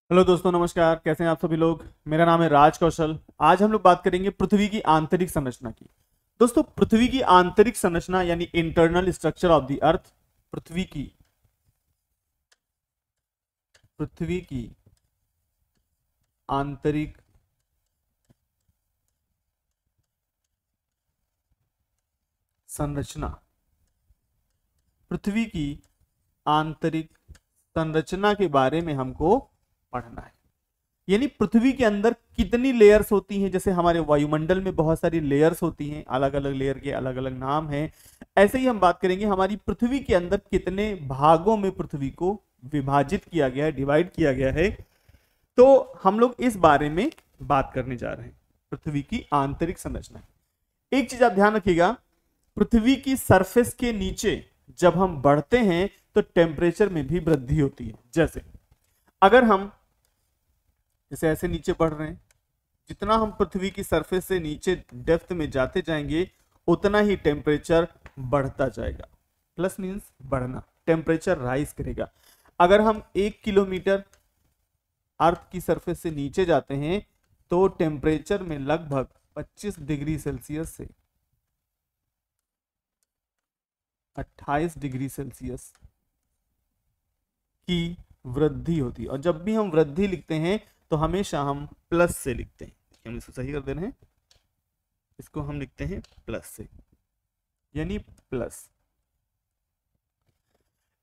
Hello दोस्तों, नमस्कार। कैसे हैं आप सभी लोग। मेरा नाम है राज कौशल। आज हम लोग बात करेंगे पृथ्वी की आंतरिक संरचना की। दोस्तों, पृथ्वी की आंतरिक संरचना यानी internal structure of the earth, पृथ्वी की पृथ्वी की आंतरिक संरचना, पृथ्वी की आंतरिक संरचना के बारे में हमको पढ़ना है। यानी पृथ्वी के अंदर कितनी लेयर्स होती हैं। जैसे हमारे वायुमंडल में बहुत सारी लेयर्स होती हैं, अलग अलग लेयर के अलग अलग नाम हैं। ऐसे ही हम बात करेंगे हमारी पृथ्वी के अंदर कितने भागों में पृथ्वी को विभाजित किया गया है, डिवाइड किया गया है। तो हम लोग इस बारे में बात करने जा रहे हैं, पृथ्वी की आंतरिक संरचना। एक चीज आप ध्यान रखिएगा, पृथ्वी की सरफेस के नीचे जब हम बढ़ते हैं तो टेम्परेचर में भी वृद्धि होती है। जैसे अगर हम जैसे ऐसे नीचे बढ़ रहे हैं, जितना हम पृथ्वी की सरफेस से नीचे डेप्थ में जाते जाएंगे उतना ही टेम्परेचर बढ़ता जाएगा। प्लस मींस बढ़ना, टेम्परेचर राइज करेगा। अगर हम 1 किलोमीटर अर्थ की सरफेस से नीचे जाते हैं तो टेम्परेचर में लगभग 25 डिग्री सेल्सियस से 28 डिग्री सेल्सियस की वृद्धि होती है। और जब भी हम वृद्धि लिखते हैं तो हमेशा हम प्लस से लिखते हैं। हम इसको सही कर दे रहे हैं, इसको हम लिखते हैं प्लस से, यानी प्लस।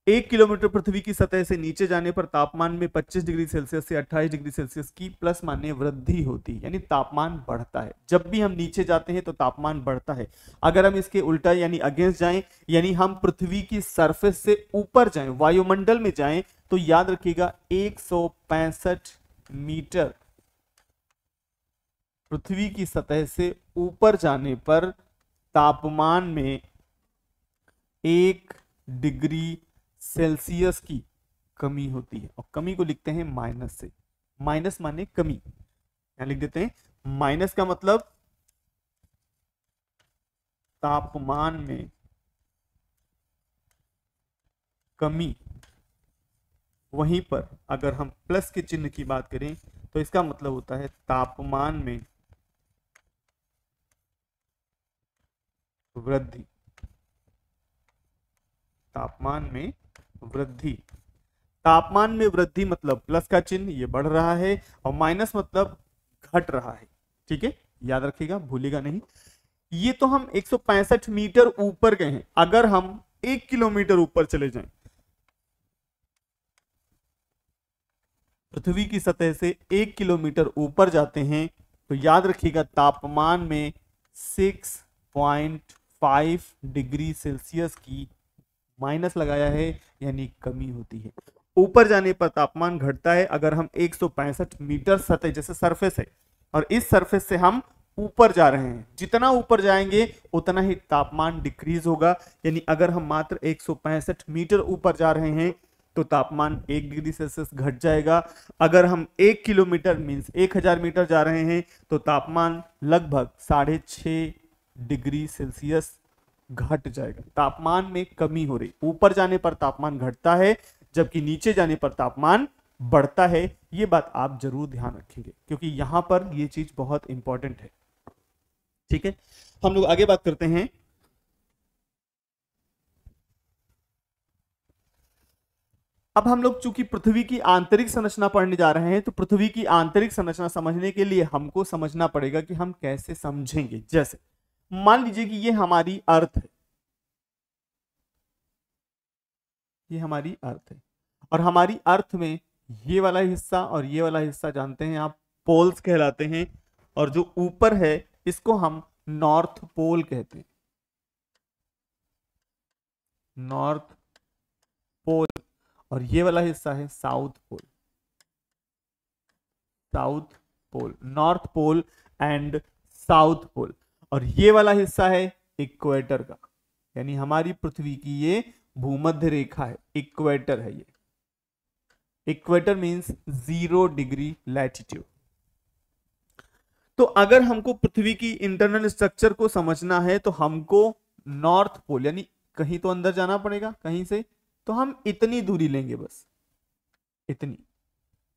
1 किलोमीटर पृथ्वी की सतह से नीचे जाने पर तापमान में 25 डिग्री सेल्सियस से 28 डिग्री सेल्सियस की प्लस माने वृद्धि होती है, यानी तापमान बढ़ता है। जब भी हम नीचे जाते हैं तो तापमान बढ़ता है। अगर हम इसके उल्टा यानी अगेंस्ट जाएं, यानी हम पृथ्वी की सरफेस से ऊपर जाएं, वायुमंडल में जाएं, तो याद रखिएगा 165 मीटर पृथ्वी की सतह से ऊपर जाने पर तापमान में 1 डिग्री सेल्सियस की कमी होती है। और कमी को लिखते हैं माइनस से। माइनस माने कमी, यहां लिख देते हैं माइनस का मतलब तापमान में कमी। वहीं पर अगर हम प्लस के चिन्ह की बात करें तो इसका मतलब होता है तापमान में वृद्धि। तापमान में वृद्धि, तापमान में वृद्धि मतलब प्लस का चिन्ह, ये बढ़ रहा है, और माइनस मतलब घट रहा है। ठीक है, याद रखिएगा, भूलिएगा नहीं। ये तो हम 165 मीटर ऊपर गए हैं। अगर हम 1 किलोमीटर ऊपर चले जाएं, पृथ्वी की सतह से 1 किलोमीटर ऊपर जाते हैं तो याद रखिएगा तापमान में 6.5 डिग्री सेल्सियस की माइनस लगाया है, यानी कमी होती है। ऊपर जाने पर तापमान घटता है। अगर हम 165 मीटर सतह जैसे सरफेस है और इस सरफेस से हम ऊपर जा रहे हैं, जितना ऊपर जाएंगे उतना ही तापमान डिक्रीज होगा। यानी अगर हम मात्र 165 मीटर ऊपर जा रहे हैं तो तापमान 1 डिग्री सेल्सियस घट जाएगा। अगर हम 1 किलोमीटर मीन्स 1000 मीटर जा रहे हैं तो तापमान लगभग 6.5 डिग्री सेल्सियस घट जाएगा। तापमान में कमी हो रही, ऊपर जाने पर तापमान घटता है जबकि नीचे जाने पर तापमान बढ़ता है। ये बात आप जरूर ध्यान रखेंगे क्योंकि यहां पर ये चीज बहुत इंपॉर्टेंट है। ठीक है, हम लोग आगे बात करते हैं। अब हम लोग चूंकि पृथ्वी की आंतरिक संरचना पढ़ने जा रहे हैं तो पृथ्वी की आंतरिक संरचना समझने के लिए हमको समझना पड़ेगा कि हम कैसे समझेंगे। जैसे मान लीजिए कि ये हमारी अर्थ है, ये हमारी अर्थ है, और हमारी अर्थ में ये वाला हिस्सा और ये वाला हिस्सा जानते हैं आप पोल्स कहलाते हैं, और जो ऊपर है इसको हम नॉर्थ पोल कहते हैं। नॉर्थ पोल, और ये वाला हिस्सा है south pole. South pole, north pole and south pole. और ये वाला हिस्सा है इक्वेटर का, यानी हमारी पृथ्वी की ये भूमध्य रेखा है, इक्वेटर है ये। Equator means 0 degree latitude. तो अगर हमको पृथ्वी की इंटरनल स्ट्रक्चर को समझना है तो हमको नॉर्थ पोल यानी कहीं तो अंदर जाना पड़ेगा कहीं से, तो हम इतनी दूरी लेंगे, बस इतनी,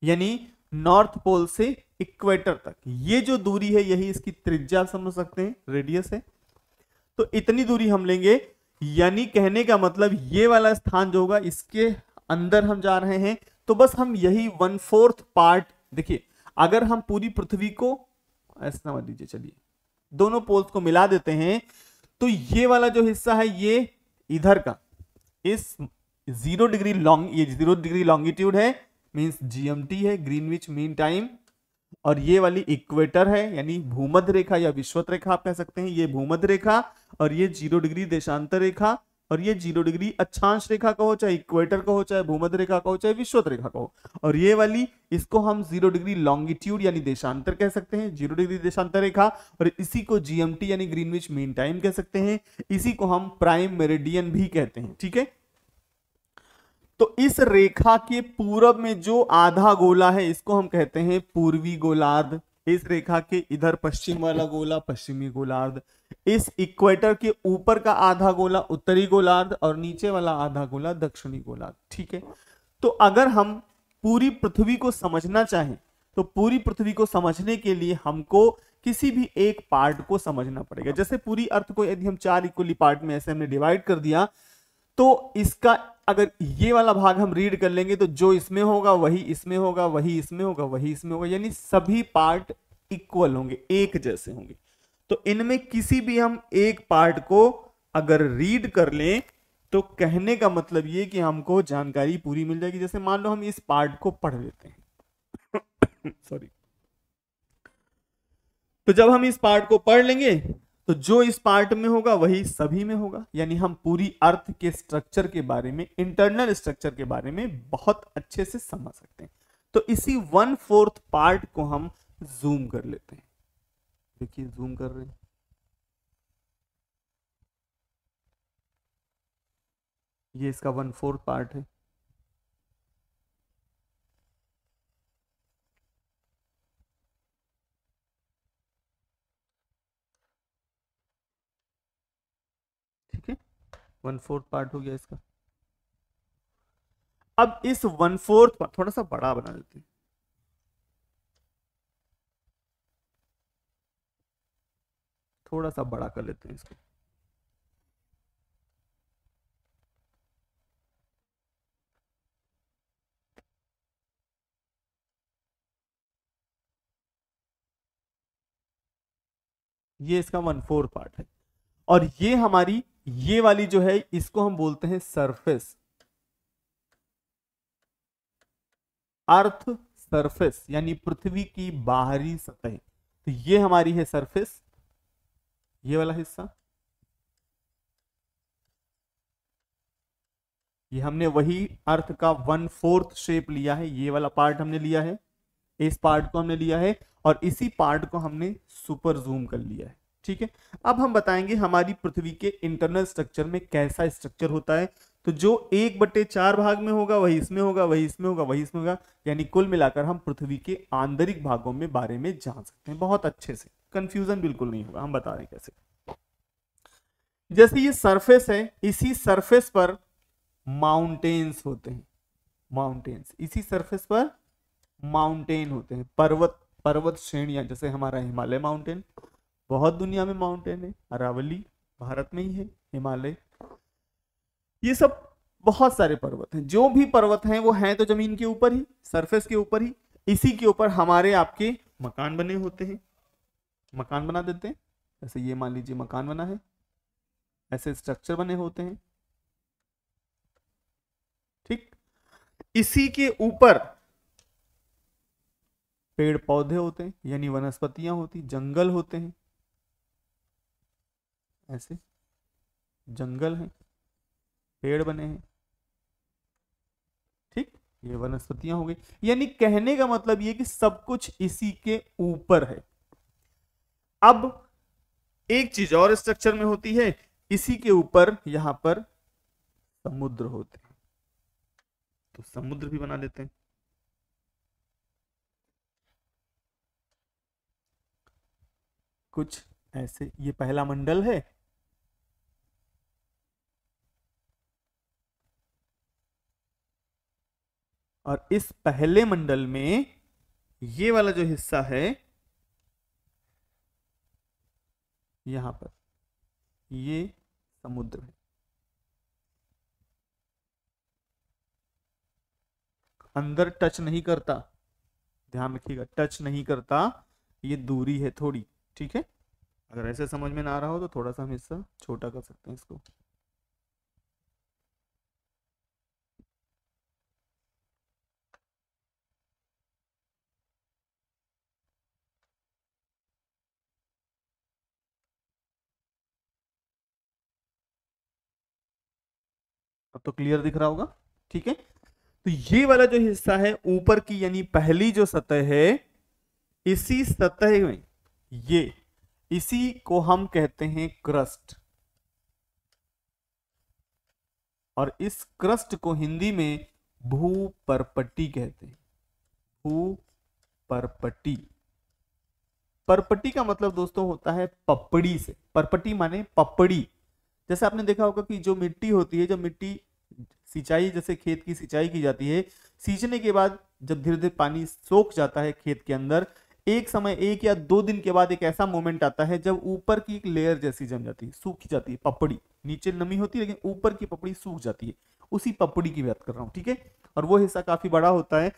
यानी नॉर्थ पोल से इक्वेटर तक ये जो दूरी है यही इसकी त्रिज्या समझ सकते हैं, रेडियस है। तो इतनी दूरी हम लेंगे, यानी कहने का मतलब ये वाला स्थान जो होगा इसके अंदर हम जा रहे हैं। तो बस हम यही 1/4 पार्ट, देखिए अगर हम पूरी पृथ्वी को ऐसा समझ लीजिए, चलिए दोनों पोल्स को मिला देते हैं, तो ये वाला जो हिस्सा है ये इधर का, इस 0 डिग्री लॉन्ग, ये 0 डिग्री लॉन्गिट्यूड है, मींस जीएमटी है, ग्रीनविच मीन टाइम, और ये वाली इक्वेटर है यानी भूमध्य रेखा या विषुवत रेखा आप कह सकते हैं, ये भूमध्य रेखा, और ये 0 डिग्री देशांतर रेखा, और ये 0 डिग्री अक्षांश रेखा का हो, चाहे इक्वेटर का हो, चाहे भूमध्य रेखा का हो, चाहे विषुवत रेखा का हो, और ये वाली इसको हम 0 डिग्री लॉन्गिट्यूड यानी देशांतर कह सकते हैं, 0 डिग्री देशांतर रेखा, और इसी को जीएमटी यानी ग्रीनविच मीन टाइम कह सकते हैं, इसी को हम प्राइम मेरिडियन भी कहते हैं। ठीक है, तो इस रेखा के पूरब में जो आधा गोला है इसको हम कहते हैं पूर्वी गोलार्ध, इस रेखा के इधर पश्चिम वाला गोला पश्चिमी गोलार्ध, इस इक्वेटर के ऊपर का आधा गोला उत्तरी गोलार्ध, और नीचे वाला आधा गोला दक्षिणी गोलार्ध। ठीक है, तो अगर हम पूरी पृथ्वी को समझना चाहें तो पूरी पृथ्वी को समझने के लिए हमको किसी भी एक पार्ट को समझना पड़ेगा। जैसे पूरी अर्थ को यदि हम 4 इक्वली पार्ट में ऐसे हमने डिवाइड कर दिया, तो इसका अगर ये वाला भाग हम रीड कर लेंगे तो जो इसमें होगा वही इसमें होगा, वही इसमें होगा, वही इसमें होगा, यानी सभी पार्ट इक्वल होंगे, एक जैसे होंगे। तो इनमें किसी भी हम एक पार्ट को अगर रीड कर लें तो कहने का मतलब ये कि हमको जानकारी पूरी मिल जाएगी। जैसे मान लो हम इस पार्ट को पढ़ लेते हैं सॉरी, तो जब हम इस पार्ट को पढ़ लेंगे तो जो इस पार्ट में होगा वही सभी में होगा, यानी हम पूरी अर्थ के स्ट्रक्चर के बारे में, इंटरनल स्ट्रक्चर के बारे में बहुत अच्छे से समझ सकते हैं। तो इसी 1/4 पार्ट को हम जूम कर लेते हैं। देखिए जूम कर रहे हैं, ये इसका 1/4 पार्ट है। ठीक है, 1/4 पार्ट हो गया इसका। अब इस 1/4 पार्ट थोड़ा सा बड़ा बना देते हैं, थोड़ा सा बड़ा कर लेते हैं इसको। ये इसका 1/4 पार्ट है, और ये हमारी ये वाली जो है इसको हम बोलते हैं सरफेस, अर्थ सरफेस यानी पृथ्वी की बाहरी सतह। तो ये हमारी है सरफेस, ये वाला हिस्सा, ये हमने वही अर्थ का 1/4 शेप लिया है, ये वाला पार्ट हमने लिया है, इस पार्ट को हमने लिया है, और इसी पार्ट को हमने सुपर जूम कर लिया है। ठीक है, अब हम बताएंगे हमारी पृथ्वी के इंटरनल स्ट्रक्चर में कैसा स्ट्रक्चर होता है। तो जो 1/4 भाग में होगा वही इसमें होगा, वही इसमें होगा, वही इसमें होगा, यानी कुल मिलाकर हम पृथ्वी के आंतरिक भागों में बारे में जान सकते हैं बहुत अच्छे से, कंफ्यूजन बिल्कुल नहीं होगा। हम बता रहे हैं कैसे। जैसे ये सरफेस है, इसी सरफेस पर माउंटेन्स होते हैं, माउंटेन्स, इसी सरफेस पर माउंटेन होते हैं, पर्वत श्रेणियां, जैसे हमारा हिमालय माउंटेन, बहुत दुनिया में माउंटेन है, अरावली भारत में ही है, हिमालय, ये सब बहुत सारे पर्वत हैं। जो भी पर्वत हैं वो हैं तो जमीन के ऊपर ही, सरफेस के ऊपर ही, इसी के ऊपर हमारे आपके मकान बने होते हैं, मकान बना देते हैं। जैसे ये मान लीजिए मकान बना है, ऐसे स्ट्रक्चर बने होते हैं। ठीक, इसी के ऊपर पेड़ पौधे होते हैं यानी वनस्पतियां होती, जंगल होते हैं, ऐसे जंगल हैं, पेड़ बने हैं। ठीक, ये वनस्पतियां हो गई, यानी कहने का मतलब ये कि सब कुछ इसी के ऊपर है। अब एक चीज और स्ट्रक्चर में होती है, इसी के ऊपर यहां पर समुद्र होते हैं, तो समुद्र भी बना लेते हैं। कुछ ऐसे, ये पहला मंडल है, और इस पहले मंडल में ये वाला जो हिस्सा है यहां पर, ये समुद्र है। अंदर टच नहीं करता, ध्यान रखिएगा, टच नहीं करता, ये दूरी है थोड़ी, ठीक है। अगर ऐसे समझ में ना आ रहा हो तो थोड़ा सा हम हिस्सा छोटा कर सकते हैं इसको। अब तो क्लियर दिख रहा होगा, ठीक है। तो ये वाला जो हिस्सा है ऊपर की, यानी पहली जो सतह है, इसी सतह में ये, इसी को हम कहते हैं क्रस्ट। और इस क्रस्ट को हिंदी में भूपर्पटी कहते हैं। भूपर्पटी। परपटी का मतलब दोस्तों होता है पपड़ी से, परपटी माने पपड़ी। जैसे आपने देखा होगा कि जो मिट्टी होती है, जब मिट्टी सिंचाई, जैसे खेत की सिंचाई की जाती है, सींचने के बाद जब धीरे धीरे पानी सोख जाता है खेत के अंदर, एक समय 1 या 2 दिन के बाद एक ऐसा मोमेंट आता है जब ऊपर की एक लेयर जैसी जम जाती है, सूख जाती है पपड़ी, नीचे नमी होती है लेकिन ऊपर की पपड़ी सूख जाती है, उसी पपड़ी की बात कर रहा हूं, ठीक है। और वो हिस्सा काफी बड़ा होता है।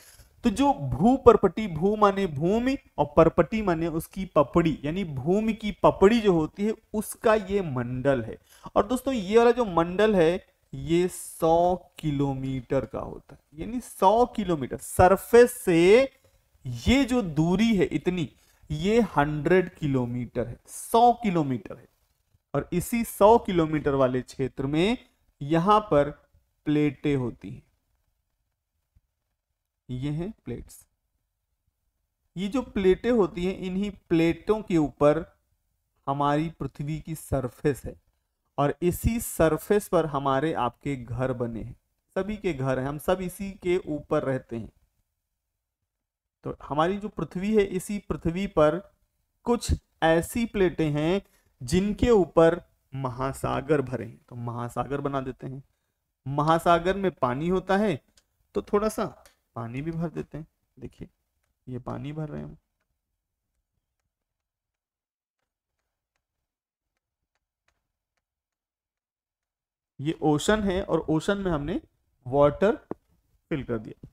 तो जो भू परपटी, भू माने भूमि और परपटी माने उसकी पपड़ी, यानी भूमि की पपड़ी जो होती है उसका ये मंडल है। और दोस्तों ये वाला जो मंडल है ये 100 किलोमीटर का होता है, यानी 100 किलोमीटर सरफेस से ये जो दूरी है इतनी, ये 100 किलोमीटर है, 100 किलोमीटर है। और इसी 100 किलोमीटर वाले क्षेत्र में यहां पर प्लेटें होती हैं, ये हैं प्लेट्स। ये जो प्लेटें होती हैं, इन्हीं प्लेटों के ऊपर हमारी पृथ्वी की सरफेस है, और इसी सरफेस पर हमारे आपके घर बने हैं, सभी के घर हैं, हम सब इसी के ऊपर रहते हैं। तो हमारी जो पृथ्वी है, इसी पृथ्वी पर कुछ ऐसी प्लेटें हैं जिनके ऊपर महासागर भरे हैं, तो महासागर बना देते हैं। महासागर में पानी होता है तो थोड़ा सा पानी भी भर देते हैं, देखिए ये पानी भर रहे हैं हम। ये ओशन है और ओशन में हमने वाटर फिल कर दिया।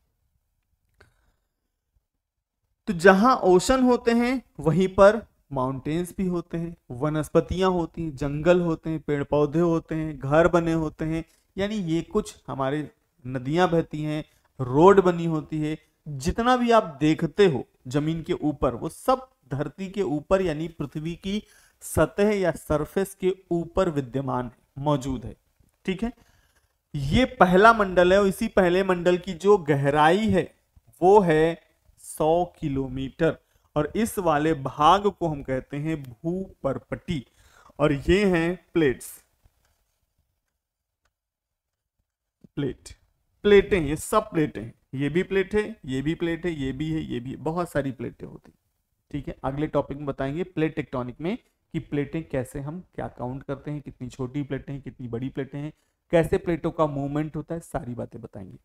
तो जहां ओशन होते हैं वहीं पर माउंटेन्स भी होते हैं, वनस्पतियां होती हैं, जंगल होते हैं, पेड़ पौधे होते हैं, घर बने होते हैं, यानी ये कुछ हमारे नदियां बहती हैं, रोड बनी होती है। जितना भी आप देखते हो जमीन के ऊपर, वो सब धरती के ऊपर यानी पृथ्वी की सतह या सरफेस के ऊपर विद्यमान है, मौजूद है, ठीक है। ये पहला मंडल है और इसी पहले मंडल की जो गहराई है वो है 100 किलोमीटर, और इस वाले भाग को हम कहते हैं भूपर्पटी। और ये हैं प्लेट्स, प्लेट, प्लेटें, ये सब प्लेटें हैं, ये भी प्लेट है, ये भी प्लेट है, ये भी है, ये भी है, बहुत सारी प्लेटें होती, ठीक है। अगले टॉपिक में बताएंगे प्लेट टेक्टोनिक में कि प्लेटें कैसे हम क्या काउंट करते हैं, कितनी छोटी प्लेटें हैं, कितनी बड़ी प्लेटें हैं, कैसे प्लेटों का मूवमेंट होता है, सारी बातें बताएंगे।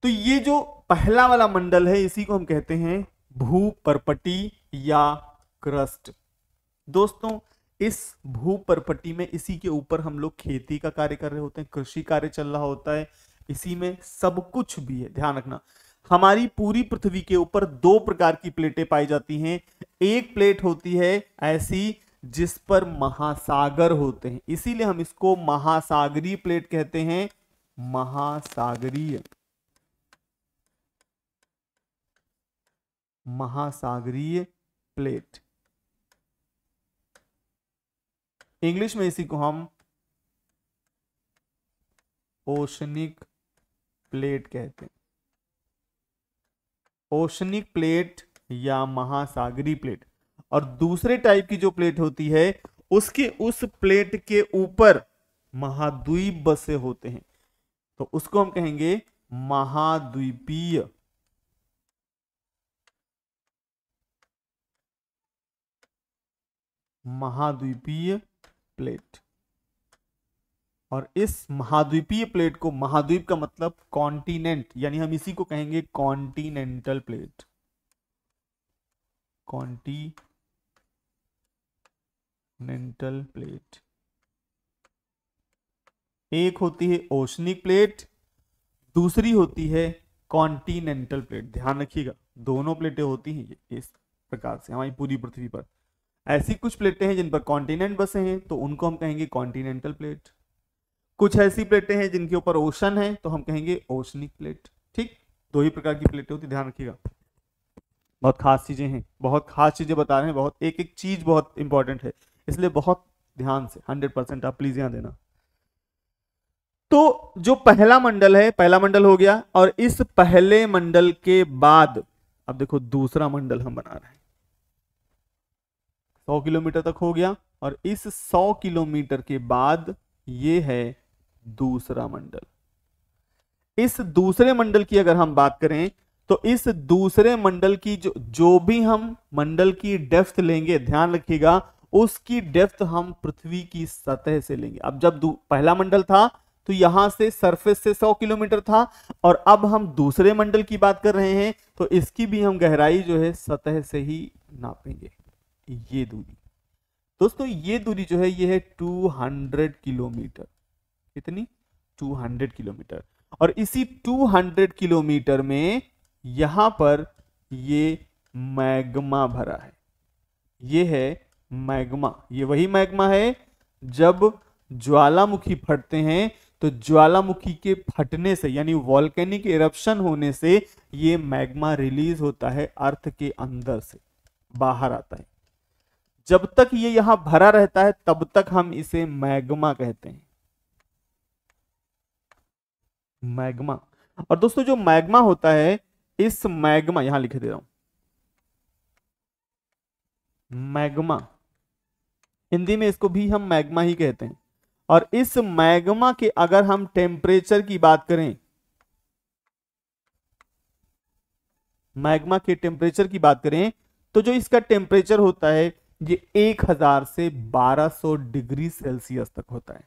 तो ये जो पहला वाला मंडल है इसी को हम कहते हैं भूपर्पटी या क्रस्ट। दोस्तों इस भूपर्पटी में, इसी के ऊपर हम लोग खेती का कार्य कर रहे होते हैं, कृषि कार्य चल रहा होता है, इसी में सब कुछ भी है। ध्यान रखना, हमारी पूरी पृथ्वी के ऊपर 2 प्रकार की प्लेटें पाई जाती हैं। एक प्लेट होती है ऐसी जिस पर महासागर होते हैं, इसीलिए हम इसको महासागरीय प्लेट कहते हैं, महासागरीय, महासागरीय प्लेट। इंग्लिश में इसी को हम ओशनिक प्लेट कहते हैं, ओशनिक प्लेट या महासागरीय प्लेट। और दूसरे टाइप की जो प्लेट होती है उसके, उस प्लेट के ऊपर महाद्वीप बसे होते हैं, तो उसको हम कहेंगे महाद्वीपीय, महाद्वीपीय प्लेट। और इस महाद्वीपीय प्लेट को, महाद्वीप का मतलब कॉन्टिनेंट, यानी हम इसी को कहेंगे कॉन्टिनेंटल प्लेट। Continental plate. एक होती है ओशनिक प्लेट, दूसरी होती है कॉन्टिनेंटल प्लेट। ध्यान रखिएगा, दोनों प्लेटें होती हैं इस प्रकार से हमारी पूरी पृथ्वी पर। ऐसी कुछ प्लेटें हैं जिन पर कॉन्टिनेंट बसे हैं, तो उनको हम कहेंगे कॉन्टिनेंटल प्लेट। कुछ ऐसी प्लेटें हैं जिनके ऊपर ओशन है, तो हम कहेंगे ओशनिक प्लेट। ठीक, दो ही प्रकार की प्लेटें होती, ध्यान रखिएगा। बहुत खास चीजें हैं, बहुत खास चीजें बता रहे हैं, बहुत एक एक चीज बहुत इंपॉर्टेंट है, इसलिए बहुत ध्यान से 100% आप प्लीज यहां देना। तो जो पहला मंडल है, पहला मंडल हो गया, और इस पहले मंडल के बाद अब देखो दूसरा मंडल हम बना रहे हैं। 100 किलोमीटर तक हो गया, और इस 100 किलोमीटर के बाद ये है दूसरा मंडल। इस दूसरे मंडल की अगर हम बात करें, तो इस दूसरे मंडल की जो भी हम मंडल की डेप्थ लेंगे, ध्यान रखिएगा, उसकी डेप्थ हम पृथ्वी की सतह से लेंगे। अब जब पहला मंडल था तो यहां से सरफेस से 100 किलोमीटर था, और अब हम दूसरे मंडल की बात कर रहे हैं, तो इसकी भी हम गहराई जो है सतह से ही नापेंगे। ये दूरी दोस्तों, ये दूरी जो है ये है 200 किलोमीटर। कितनी? 200 किलोमीटर। और इसी 200 किलोमीटर में यहां पर ये मैग्मा भरा है। ये है मैग्मा। ये वही मैग्मा है जब ज्वालामुखी फटते हैं, तो ज्वालामुखी के फटने से, यानी वॉल्केनिक इरप्शन होने से, ये मैग्मा रिलीज होता है अर्थ के अंदर से, बाहर आता है। जब तक ये यहां भरा रहता है तब तक हम इसे मैग्मा कहते हैं, मैग्मा। और दोस्तों जो मैग्मा होता है, इस मैग्मा, यहां लिख दे रहा हूं, मैग्मा, हिंदी में इसको भी हम मैग्मा ही कहते हैं। और इस मैग्मा के अगर हम टेम्परेचर की बात करें, मैग्मा के टेम्परेचर की बात करें, तो जो इसका टेम्परेचर होता है ये 1000 से 1200 डिग्री सेल्सियस तक होता है।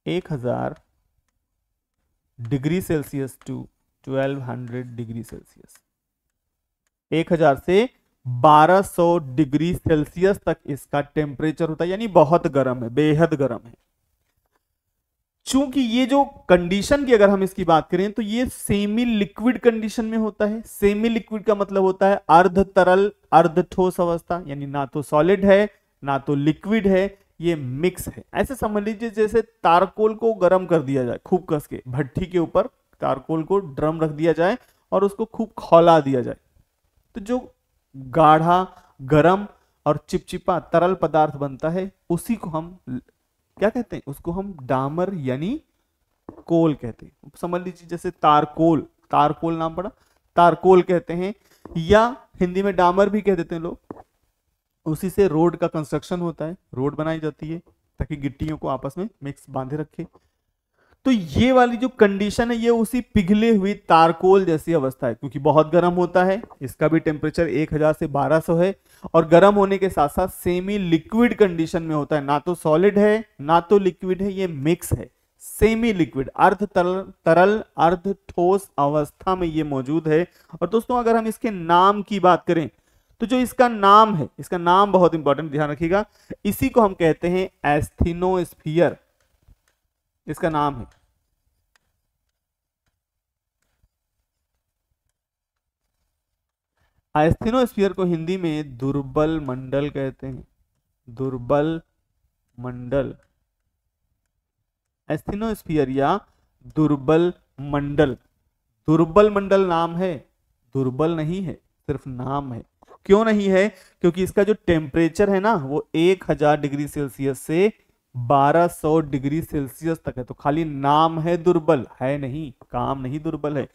1000 degree Celsius to 1200 degree Celsius. 1000 से 1200 डिग्री सेल्सियस तक इसका टेम्परेचर होता है, यानी बहुत गर्म है, बेहद गर्म है। चूंकि ये जो कंडीशन की अगर हम इसकी बात करें, तो ये सेमी लिक्विड कंडीशन में होता है। सेमी लिक्विड का मतलब होता है अर्ध तरल अर्ध ठोस अवस्था, यानी ना तो सॉलिड है ना तो लिक्विड है, ये मिक्स है। ऐसे समझ लीजिए जैसे तारकोल को गर्म कर दिया जाए खूब कस के, भट्टी के ऊपर तारकोल को ड्रम रख दिया जाए और उसको खूब खौला दिया जाए, तो जो गाढ़ा गरम और चिपचिपा तरल पदार्थ बनता है, उसी को हम क्या कहते हैं? उसको हम डामर यानी कोल कहते हैं। समझ लीजिए जैसे तारकोल, तारकोल नाम पड़ा, तारकोल कहते हैं, या हिंदी में डामर भी कह देते हैं लोग। उसी से रोड का कंस्ट्रक्शन होता है, रोड बनाई जाती है ताकि गिट्टियों को आपस में मिक्स बांधे रखे। तो ये वाली जो कंडीशन है, ये उसी पिघले हुई तारकोल जैसी अवस्था है, क्योंकि बहुत गर्म होता है। इसका भी टेम्परेचर 1000 से 1200 है, और गर्म होने के साथ साथ सेमी लिक्विड कंडीशन में होता है, ना तो सॉलिड है ना तो लिक्विड है, ये मिक्स है, सेमी लिक्विड, अर्ध तरल अर्ध ठोस अवस्था में ये मौजूद है। और दोस्तों अगर हम इसके नाम की बात करें, तो जो इसका नाम है, इसका नाम बहुत इंपॉर्टेंट, ध्यान रखिएगा, इसी को हम कहते हैं एस्थेनोस्फीयर। इसका नाम है। एस्थेनोस्फीयर को हिंदी में दुर्बल मंडल कहते हैं, दुर्बल मंडल, एस्थेनोस्फीयर या दुर्बल मंडल। दुर्बल मंडल नाम है, दुर्बल नहीं है, सिर्फ नाम है। क्यों नहीं है? क्योंकि इसका जो टेम्परेचर है ना, वो 1000 डिग्री सेल्सियस से 1200 डिग्री सेल्सियस तक है, तो खाली नाम है, दुर्बल है नहीं, काम नहीं दुर्बल है।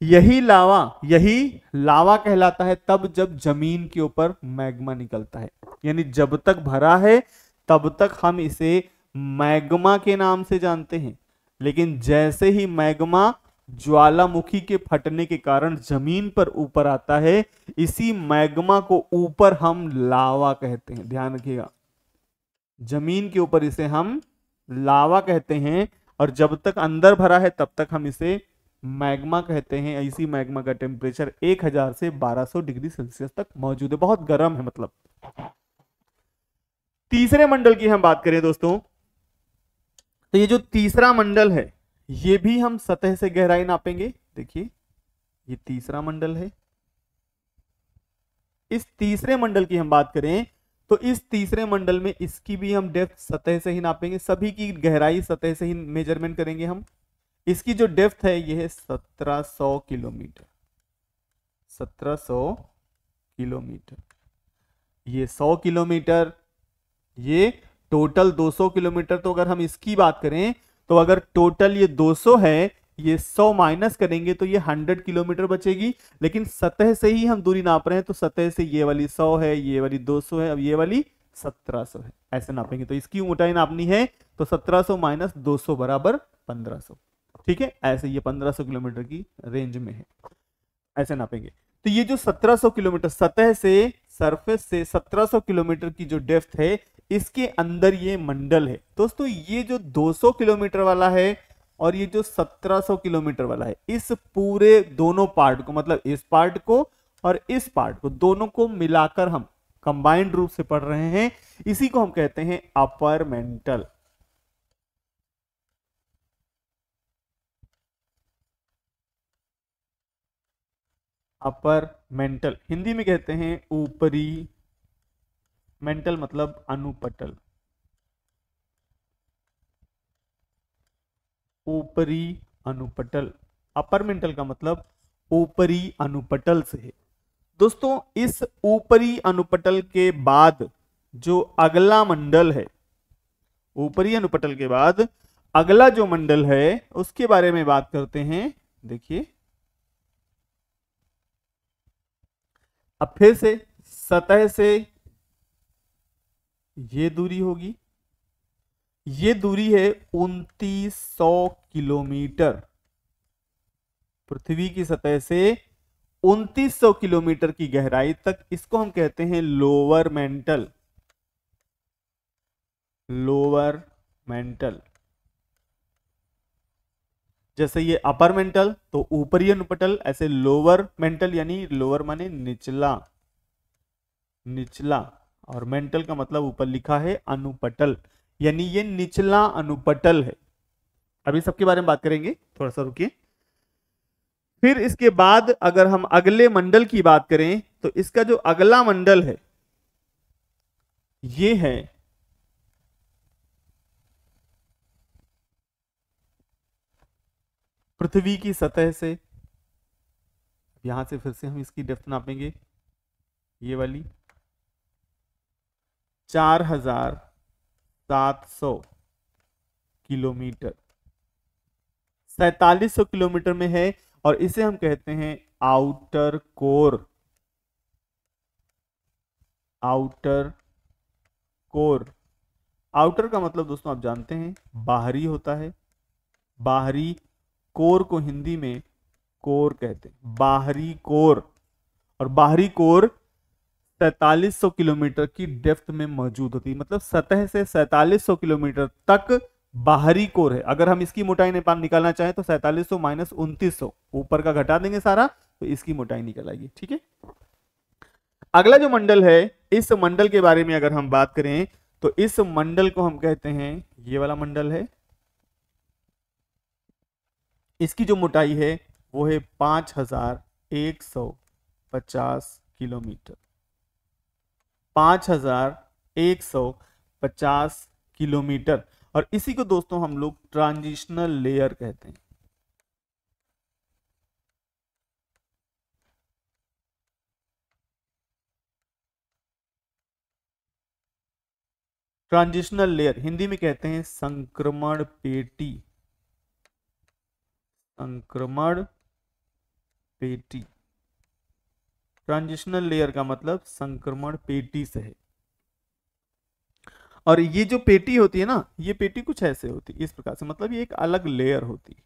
यही लावा कहलाता है तब जब जमीन के ऊपर मैग्मा निकलता है, यानी जब तक भरा है तब तक हम इसे मैग्मा के नाम से जानते हैं। लेकिन जैसे ही मैग्मा ज्वालामुखी के फटने के कारण जमीन पर ऊपर आता है, इसी मैग्मा को ऊपर हम लावा कहते हैं। ध्यान रखिएगा, जमीन के ऊपर इसे हम लावा कहते हैं, और जब तक अंदर भरा है तब तक हम इसे मैग्मा कहते हैं। इसी मैग्मा का टेम्परेचर 1000 से 1200 डिग्री सेल्सियस तक मौजूद है, बहुत गर्म है मतलब। तीसरे मंडल की हम बात करें दोस्तों, तो ये जो तीसरा मंडल है ये भी हम सतह से गहराई नापेंगे। देखिए ये तीसरा मंडल है। इस तीसरे मंडल की हम बात करें तो इस तीसरे मंडल में इसकी भी हम डेप्थ सतह से ही नापेंगे, सभी की गहराई सतह से ही मेजरमेंट करेंगे हम। इसकी जो डेप्थ है ये है 1700 किलोमीटर। 1700 किलोमीटर, ये 100 किलोमीटर, ये टोटल 200 किलोमीटर। तो अगर हम इसकी बात करें तो अगर टोटल ये 200 है, ये 100 माइनस करेंगे तो ये 100 किलोमीटर बचेगी। लेकिन सतह से ही हम दूरी नाप रहे हैं, तो सतह से ये वाली 100 है, ये वाली 200 है, अब ये वाली 1700 है, ऐसे नापेंगे। तो इसकी ऊंचाई नापनी है तो 1700 माइनस 200 बराबर 1500। ठीक है, ऐसे ये 1500 किलोमीटर की रेंज में है, ऐसे नापेंगे। तो ये जो 1700 किलोमीटर सतह से, सरफेस से 1700 किलोमीटर की जो डेप्थ है, इसके अंदर ये मंडल है दोस्तों। ये जो 200 किलोमीटर वाला है और ये जो 1700 किलोमीटर वाला है, इस पूरे दोनों पार्ट को, मतलब इस पार्ट को और इस पार्ट को, दोनों को मिलाकर हम कंबाइंड रूप से पढ़ रहे हैं। इसी को हम कहते हैं upper mantle. Upper mantle Hindi में कहते हैं ऊपरी, मेंटल मतलब अनुपटल। ऊपरी अनुपटल, अपर मेंटल का मतलब ऊपरी अनुपटल से है। दोस्तों इस ऊपरी अनुपटल के बाद जो अगला मंडल है, ऊपरी अनुपटल के बाद अगला जो मंडल है उसके बारे में बात करते हैं। देखिए अब फिर से सतह से ये दूरी होगी, ये दूरी है 2900 किलोमीटर। पृथ्वी की सतह से 2900 किलोमीटर की गहराई तक, इसको हम कहते हैं लोअर मेंटल। लोअर मेंटल, जैसे ये अपर मेंटल तो ऊपरी अनुपटल, ऐसे लोअर मेंटल यानी लोअर माने निचला, निचला, और मेंटल का मतलब ऊपर लिखा है अनुपटल, यानी ये निचला अनुपटल है। अभी सबके बारे में बात करेंगे, थोड़ा सा रुकिए। फिर इसके बाद अगर हम अगले मंडल की बात करें तो इसका जो अगला मंडल है ये है पृथ्वी की सतह से, यहां से फिर से हम इसकी डेप्थ नापेंगे, ये वाली 4700 किलोमीटर, 4700 किलोमीटर में है, और इसे हम कहते हैं outer core. Outer core, outer का मतलब दोस्तों आप जानते हैं बाहरी होता है। बाहरी, कोर को हिंदी में कोर कहते हैं, बाहरी कोर। और बाहरी कोर 4700 किलोमीटर की डेप्थ में मौजूद होती है, मतलब सतह से 4700 किलोमीटर तक बाहरी कोर है। अगर हम इसकी मोटाई निकालना चाहें तो 4700 माइनस 2900, ऊपर का घटा देंगे सारा तो इसकी मोटाई निकल आएगी। ठीक है, अगला जो मंडल है, इस मंडल के बारे में अगर हम बात करें तो इस मंडल को हम कहते हैं, ये वाला मंडल है, इसकी जो मोटाई है वो है 5150 किलोमीटर। 5150 किलोमीटर, और इसी को दोस्तों हम लोग ट्रांजिशनल लेयर कहते हैं। ट्रांजिशनल लेयर हिंदी में कहते हैं संक्रमण पेटी। संक्रमण पेटी, ट्रांजिशनल लेयर का मतलब संक्रमण पेटी से है। और ये जो पेटी होती है ना, ये पेटी कुछ ऐसे होती है, इस प्रकार से, मतलब ये एक अलग लेयर होती है,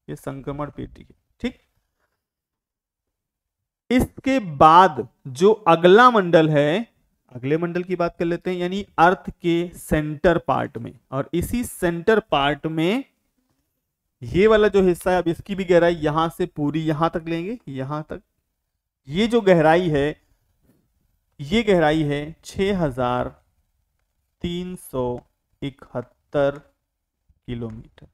ये संक्रमण पेटी है। ठीक, इसके बाद जो अगला मंडल है, अगले मंडल की बात कर लेते हैं, यानी अर्थ के सेंटर पार्ट में, और इसी सेंटर पार्ट में ये वाला जो हिस्सा है, अब इसकी भी गहराई यहां से पूरी यहां तक लेंगे, यहां तक। ये जो गहराई है, ये गहराई है 6371 किलोमीटर,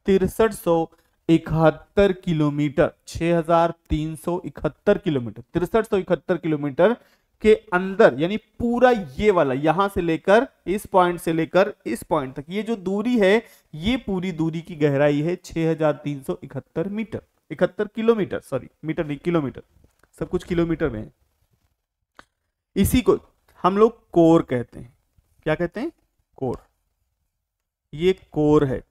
6371 किलोमीटर, 6371 किलोमीटर, 6371 किलोमीटर के अंदर, यानी पूरा ये वाला यहां से लेकर इस पॉइंट से लेकर इस पॉइंट तक, ये जो दूरी है, ये पूरी दूरी की गहराई है 6371 मीटर, 71 किलोमीटर, सॉरी मीटर नहीं, किलोमीटर, सब कुछ किलोमीटर में है। इसी को हम लोग कोर कहते हैं। क्या कहते हैं? कोर। ये कोर है।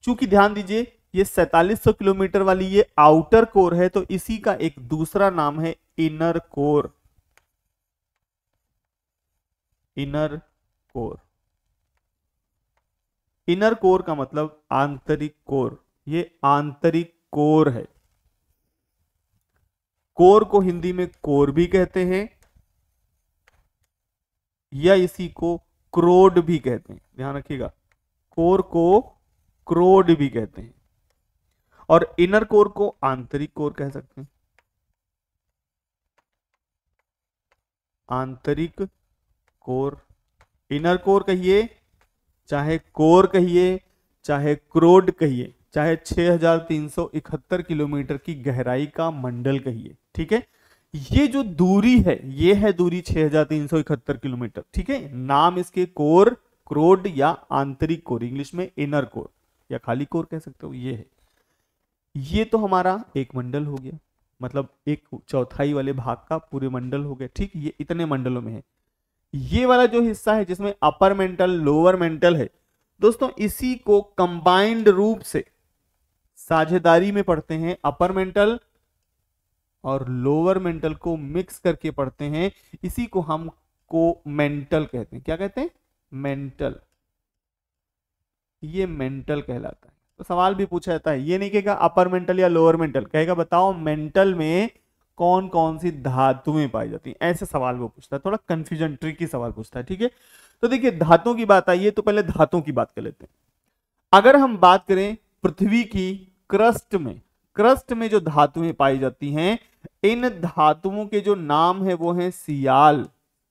चूंकि ध्यान दीजिए ये 4700 किलोमीटर वाली ये आउटर कोर है, तो इसी का एक दूसरा नाम है inner core. Inner core, inner core का मतलब आंतरिक कोर, ये आंतरिक कोर है। कोर को हिंदी में कोर भी कहते हैं, या इसी को क्रोड भी कहते हैं, ध्यान रखिएगा, कोर को क्रोड भी कहते हैं, और इनर कोर को आंतरिक कोर कह सकते हैं। आंतरिक कोर, इनर कोर कहिए, चाहे कोर कहिए, चाहे क्रोड कहिए, चाहे 6371 किलोमीटर की गहराई का मंडल कहिए, ठीक है। ये जो दूरी है, ये है दूरी 6371 किलोमीटर, ठीक है। नाम इसके कोर, क्रोड या आंतरिक कोर, इंग्लिश में इनर कोर या खाली कोर कह सकते हो, ये है। ये तो हमारा एक मंडल हो गया, मतलब एक चौथाई वाले भाग का पूरे मंडल हो गए, ठीक। ये इतने मंडलों में है। ये वाला जो हिस्सा है जिसमें अपर मेंटल लोअर मेंटल है, दोस्तों इसी को कंबाइंड रूप से साझेदारी में पढ़ते हैं। अपर मेंटल और लोअर मेंटल को मिक्स करके पढ़ते हैं, इसी को हम को मेंटल कहते हैं। क्या कहते हैं? मेंटल। ये मेंटल कहलाता है। तो सवाल भी पूछा जाता है, ये नहीं कहेगा अपर मेंटल या लोअर मेंटल, कहेगा बताओ मेंटल में कौन कौन सी धातुएं पाई जाती हैं, ऐसे सवाल वो पूछता है। थोड़ा कंफ्यूजन ट्रिकी सवाल पूछता है, ठीक है। तो देखिए धातुओं की बात आई है, तो पहले धातुओं की बात कर लेते हैं। अगर हम बात करें पृथ्वी की क्रस्ट में जो धातुएं पाई जाती हैं, इन धातुओं के जो नाम है वो हैं सियाल।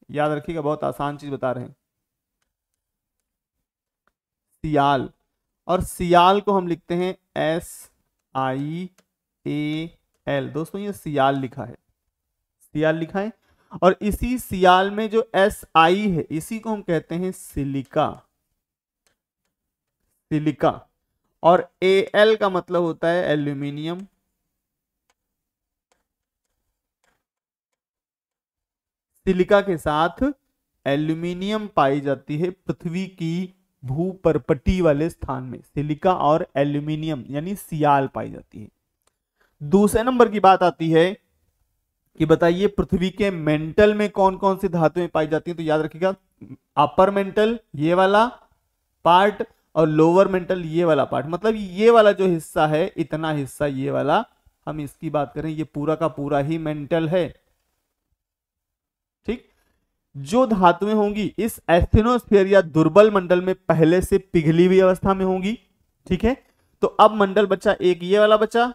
याद रखिएगा, बहुत आसान चीज बता रहे हैं, सियाल। और सियाल को हम लिखते हैं SIAL। दोस्तों ये सियाल लिखा है, सियाल लिखा है। और इसी सियाल में जो SI है, इसी को हम कहते हैं सिलिका, सिलिका। और AL का मतलब होता है एल्यूमिनियम। सिलिका के साथ एल्यूमिनियम पाई जाती है पृथ्वी की भूपर्पटी वाले स्थान में, सिलिका और एल्यूमिनियम यानी सियाल पाई जाती है। दूसरे नंबर की बात आती है कि बताइए पृथ्वी के मेंटल में कौन कौन सी धातुएं पाई जाती हैं। तो याद रखिएगा, अपर मेंटल ये वाला पार्ट और लोअर मेंटल ये वाला पार्ट, मतलब ये वाला जो हिस्सा है, इतना हिस्सा ये वाला, हम इसकी बात करें, ये पूरा का पूरा ही मेंटल है, ठीक। जो धातुएं होंगी इस एस्थेनोस्फीयर या दुर्बल मंडल में पहले से पिघली हुई अवस्था में होंगी, ठीक है। तो अब मंडल बचा, एक ये वाला बचा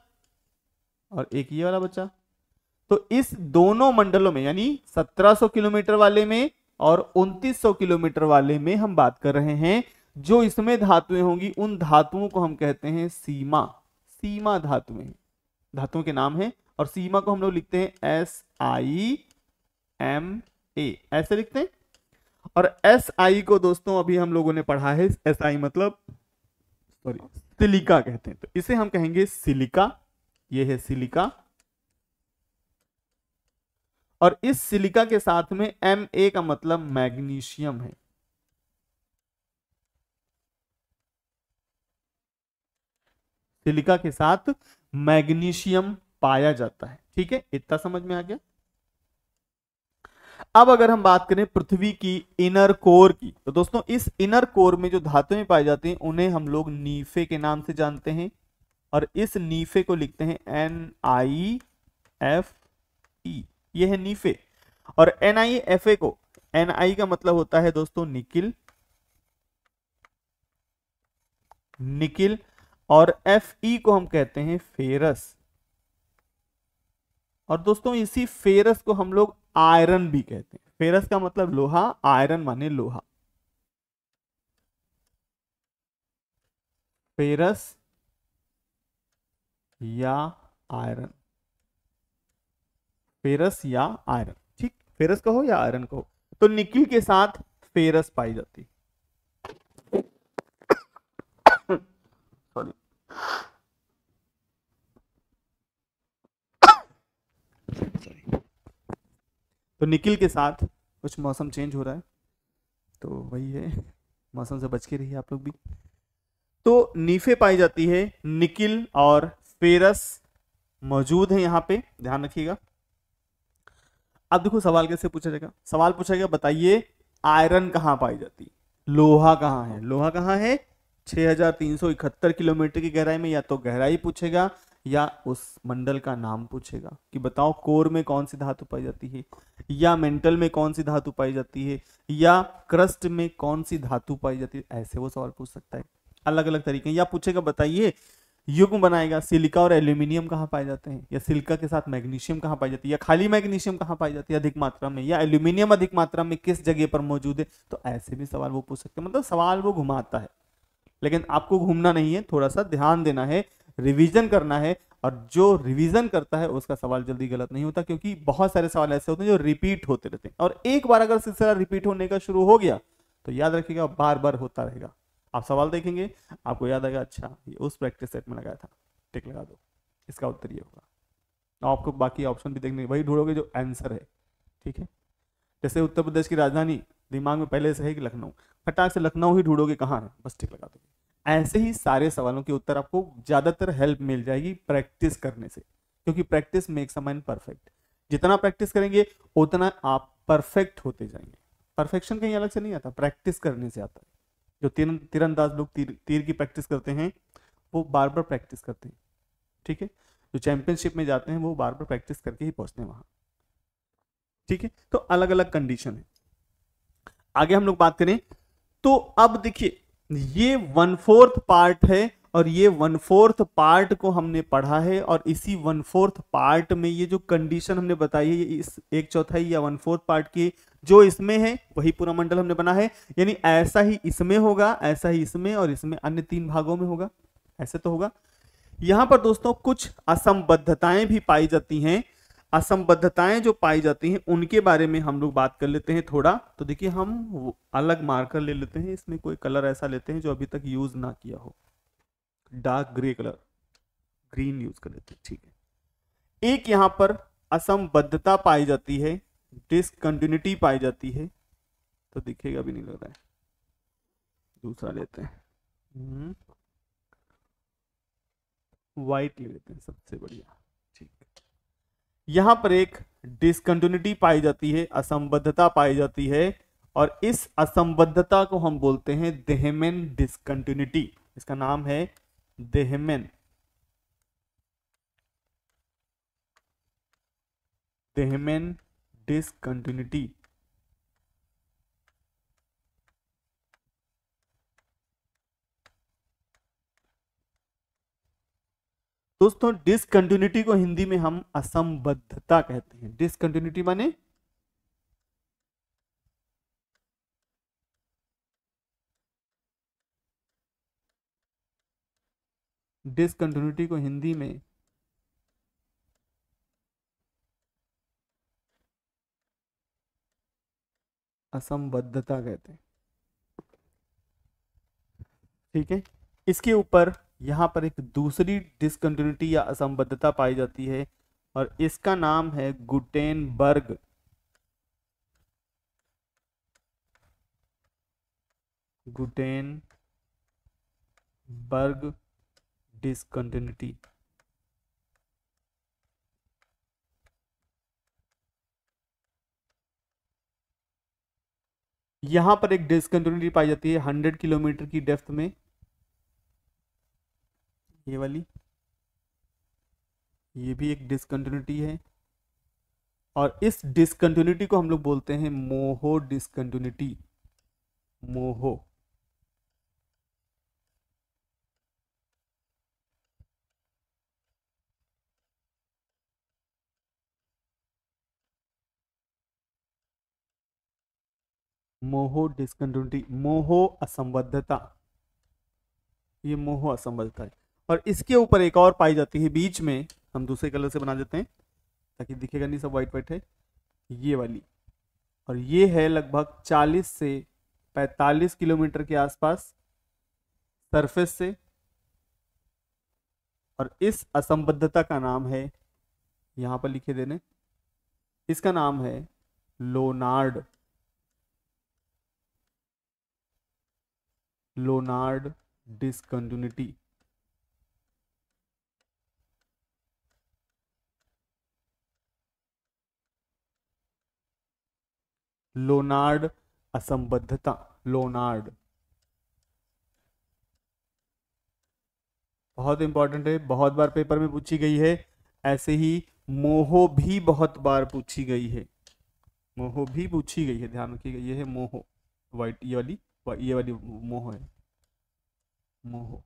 और एक ये वाला बचा। तो इस दोनों मंडलों में, यानी 1700 किलोमीटर वाले में और 2900 किलोमीटर वाले में हम बात कर रहे हैं, जो इसमें धातुएं होंगी उन धातुओं को हम कहते हैं सीमा। सीमा धातुएं, धातुओं के नाम है। और सीमा को हम लोग लिखते हैं SIMA, ऐसे लिखते हैं। और SI को दोस्तों अभी हम लोगों ने पढ़ा है, SI मतलब सॉरी सिलिका कहते हैं, तो इसे हम कहेंगे सिलिका। ये है सिलिका। और इस सिलिका के साथ में Ma का मतलब मैग्नीशियम है। सिलिका के साथ मैग्नीशियम पाया जाता है, ठीक है। इतना समझ में आ गया। अब अगर हम बात करें पृथ्वी की इनर कोर की, तो दोस्तों इस इनर कोर में जो धातुएं पाई जाती हैं उन्हें हम लोग नीफे के नाम से जानते हैं। और इस नीफे को लिखते हैं NIFE, ये है नीफे। और NiFa को, Ni का मतलब होता है दोस्तों निकिल, निकिल, और Fe को हम कहते हैं फेरस। और दोस्तों इसी फेरस को हम लोग आयरन भी कहते हैं। फेरस का मतलब लोहा, आयरन माने लोहा। फेरस या आयरन, फेरस या आयरन, ठीक, फेरस कहो या आयरन कहो। तो निकिल के साथ फेरस पाई जाती, सॉरी, तो निकिल के साथ, कुछ मौसम चेंज हो रहा है तो वही है, मौसम से बच के रहिए आप लोग भी। तो नीफे पाई जाती है, निकिल और फेरस मौजूद है यहाँ पे, ध्यान रखिएगा। अब देखो सवाल कैसे पूछा जाएगा, सवाल पूछा गया बताइए आयरन कहाँ पाई जाती, लोहा कहाँ है, लोहा कहाँ है 6371 किलोमीटर की गहराई में। या तो गहराई पूछेगा या उस मंडल का नाम पूछेगा कि बताओ कोर में कौन सी धातु पाई जाती है, या मेंटल में कौन सी धातु पाई जाती है, या क्रस्ट में कौन सी धातु पाई जाती है, ऐसे वो सवाल पूछ सकता है, अलग अलग तरीके। या पूछेगा बताइए युग्म बनाएगा सिलिका और एल्यूमिनियम कहाँ पाए जाते हैं, या सिलिका के साथ मैग्नीशियम कहाँ पाई जाती है, या खाली मैग्नीशियम कहाँ पाई जाती है अधिक मात्रा में, या एल्यूमिनियम अधिक मात्रा में किस जगह पर मौजूद है। तो ऐसे भी सवाल वो पूछ सकते हैं, मतलब सवाल वो घुमाता है, लेकिन आपको घूमना नहीं है, थोड़ा सा ध्यान देना है, रिवीजन करना है। और जो रिवीजन करता है उसका सवाल जल्दी गलत नहीं होता, क्योंकि बहुत सारे सवाल ऐसे होते हैं जो रिपीट होते रहते हैं, और एक बार अगर सिलसिला रिपीट होने का शुरू हो गया तो याद रखिएगा बार बार होता रहेगा। आप सवाल देखेंगे आपको याद आएगा, अच्छा ये उस प्रैक्टिस सेट में लगाया था, टिक लगा दो, इसका उत्तर ये होगा। आपको बाकी ऑप्शन भी देखने, वही ढूंढोगे जो आंसर है, ठीक है। जैसे उत्तर प्रदेश की राजधानी दिमाग में पहले से है कि लखनऊ, फटाक से लखनऊ ही ढूंढोगे कहाँ है, बस टिक लगा दोगे। ऐसे ही सारे सवालों के उत्तर आपको ज्यादातर हेल्प मिल जाएगी प्रैक्टिस करने से, क्योंकि practice makes a man perfect. जितना प्रैक्टिस करेंगे उतना आप परफेक्ट होते जाएंगे। परफेक्शन कहीं अलग से नहीं आता, प्रैक्टिस करने से आता है। जो तीरंदाज लोग तीर की प्रैक्टिस करते हैं वो बार बार प्रैक्टिस करते हैं, ठीक है। जो चैंपियनशिप में जाते हैं वो बार बार प्रैक्टिस करके ही पहुंचते हैं वहां, ठीक है। तो अलग अलग कंडीशन है। आगे हम लोग बात करें तो अब देखिए ये 1/4 पार्ट है, और ये 1/4 पार्ट को हमने पढ़ा है, और इसी 1/4 पार्ट में ये जो कंडीशन हमने बताई है, ये इस 1/4 या 1/4 पार्ट की जो इसमें है वही पूरा मंडल हमने बना है। यानी ऐसा ही इसमें होगा, ऐसा ही इसमें, और इसमें अन्य 3 भागों में होगा, ऐसे तो होगा। यहां पर दोस्तों कुछ असंबद्धताएं भी पाई जाती हैं। असंबद्धताएं जो पाई जाती हैं उनके बारे में हम लोग बात कर लेते हैं थोड़ा। तो देखिए हम अलग मार्कर ले लेते हैं, इसमें कोई कलर ऐसा लेते हैं जो अभी तक यूज ना किया हो, dark grey colour, green use कर लेते हैं, ठीक है। एक यहां पर असंबद्धता पाई जाती है, डिसकंटिन्यूटी पाई जाती है, तो दिखेगा भी नहीं लग रहा है, दूसरा लेते हैं, व्हाइट ले लेते हैं सबसे बढ़िया, ठीक। यहां पर एक डिसकंटिन्यूटी पाई जाती है, असंबद्धता पाई जाती है, और इस असंबद्धता को हम बोलते हैं देहमेन डिसकंटिन्यूटी। इसका नाम है देहमेन, देहमेन डिसकंटिन्यूटी। दोस्तों डिसकंटिन्यूटी को हिंदी में हम असंबद्धता कहते हैं। डिसकंटिन्यूटी माने डिसकंटिन्यूटी को हिंदी में असंबद्धता कहते हैं, ठीक है। इसके ऊपर यहां पर एक दूसरी डिसकंटिन्यूटी या असंबद्धता पाई जाती है, और इसका नाम है गुटेनबर्ग, गुटेनबर्ग डिसकंटिन्यूटी। यहां पर एक डिसकंटिन्यूटी पाई जाती है 100 किलोमीटर की डेप्थ में, ये वाली, ये भी एक डिसकंटिन्यूटी है। और इस डिसकंटिन्यूटी को हम लोग बोलते हैं मोहो डिसकंटिन्यूटी। मोहो मोहो डिसकंटिन्यूटी, मोहो असंबद्धता, ये मोहो असंबद्धता है। और इसके ऊपर एक और पाई जाती है बीच में, हम दूसरे कलर से बना देते हैं ताकि दिखेगा नहीं, सब व्हाइट व्हाइट है, ये वाली। और ये है लगभग 40 से 45 किलोमीटर के आसपास सरफेस से। और इस असंबद्धता का नाम है, यहां पर लिखे देने, इसका नाम है लोनार्ड, लोनार्ड डिसकंटिन्यूटी। लोनार्ड असंबद्धता, लोनार्ड बहुत इंपॉर्टेंट है, बहुत बार पेपर में पूछी गई है। ऐसे ही मोहो भी बहुत बार पूछी गई है, मोहो भी पूछी गई है, ध्यान रखिएगा। ये है मोहो, वाइट, ये वाली मोहो है, मोहो,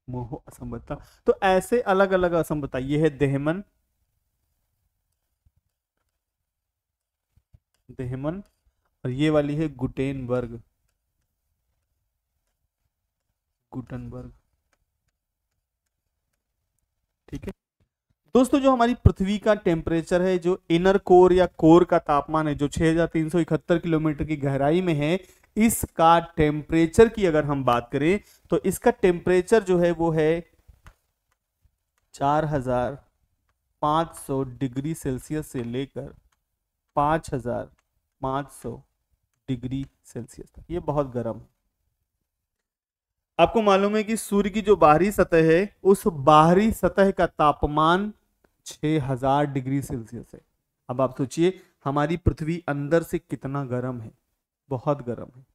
मोहो असंबद्धता। तो ऐसे अलग अलग असंबद्धता, ये है देहमन, देहमन, और ये वाली है गुटेनबर्ग, गुटनबर्ग। ठीक है दोस्तों, जो हमारी पृथ्वी का टेम्परेचर है, जो इनर कोर या कोर का तापमान है, जो 6371 किलोमीटर की गहराई में है, इसका टेम्परेचर की अगर हम बात करें तो इसका टेम्परेचर जो है वो है 4500 डिग्री सेल्सियस से लेकर 5500 डिग्री सेल्सियस तक। ये बहुत गर्म है। आपको मालूम है कि सूर्य की जो बाहरी सतह है, उस बाहरी सतह का तापमान 6000 डिग्री सेल्सियस है। अब आप सोचिए हमारी पृथ्वी अंदर से कितना गर्म है, बहुत गर्म है।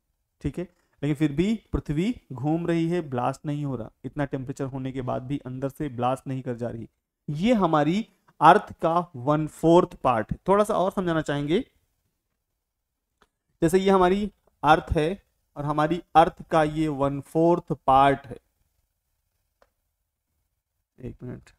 ठीक है, लेकिन फिर भी पृथ्वी घूम रही है, ब्लास्ट नहीं हो रहा। इतना टेम्परेचर होने के बाद भी अंदर से ब्लास्ट नहीं कर जा रही। ये हमारी अर्थ का 1/4 पार्ट है। थोड़ा सा और समझाना चाहेंगे, जैसे ये हमारी अर्थ है और हमारी अर्थ का ये 1/4 पार्ट है। एक मिनट,